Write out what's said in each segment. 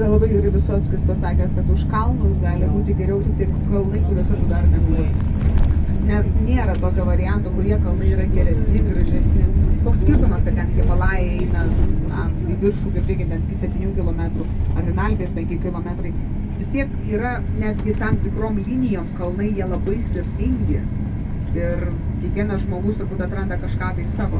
labai gerai Visockis pasakęs, kad už kalnus gali būti geriau tik tai kalnai, kuriuose tu dar nebuvai. Nes nėra tokio varianto, kurie kalnai yra geresni, gražesni. Koks skirtumas, kad ten Himalajai eina į viršų, kaip reikia, ten iki 7 km, ar ten Alpės 5 km. Vis tiek yra netgi tam tikrom linijom kalnai, jie labai skirtingi. Ir kiekvienas žmogus turbūt atranda kažką tai savo.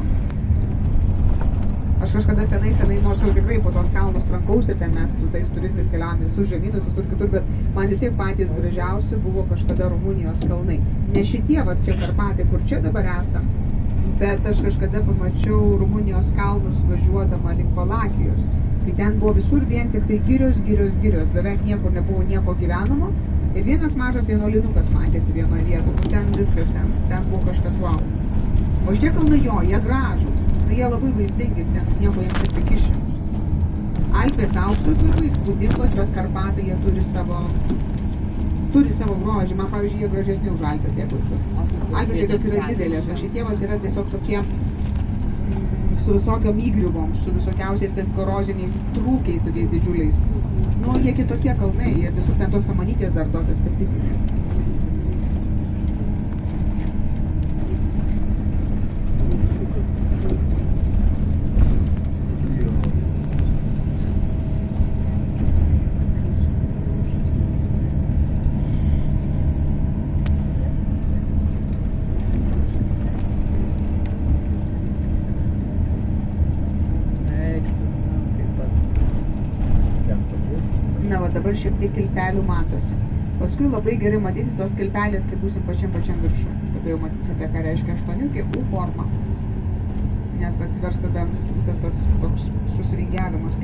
Aš kažkada senai, nors jau tikrai po tos kalnus trankausi ir ten mes su tais turistais keliavome visus žemynus, visur kitur, bet man vis tiek patys gražiausi buvo kažkada Rumunijos kalnai. Ne šitie, va čia Karpatai, kur čia dabar esam, bet aš kažkada pamačiau Rumunijos kalnus važiuodama link Valakijos. Tai ten buvo visur vien tik tai girios, beveik niekur nebuvo nieko gyvenamo. Ir vienas mažas vienuolinukas matėsi vienoje vietoje, ten viskas, ten buvo kažkas wow. O šitie kalnai jo, jie gražūs. Jie labai vaizdingi, ten nieko jiems taip prikišė. Alpės aukštos labai įspūdingos, bet Karpatai jie turi savo grožį. Man, pavyzdžiui, jie gražesni už Alpės, jeigu Alpės tiesiog yra didelės, o šitie yra tiesiog tokie su visokiom įgriuvom, su visokiausiais ties koroziniais trūkiais, tokiais didžiuliais. Nu, jie kitokie kalnai, jie visur ten tos samanytės dar tokios specifinės. Na, va dabar šiek tiek kilpelių matosi. Paskui labai gerai matysi tos kilpelės, kai būsim pačiam viršų. Tada jau matysite, ką reiškia 8 U forma. Nes atsivers tada visas tas toks susivingiavimas.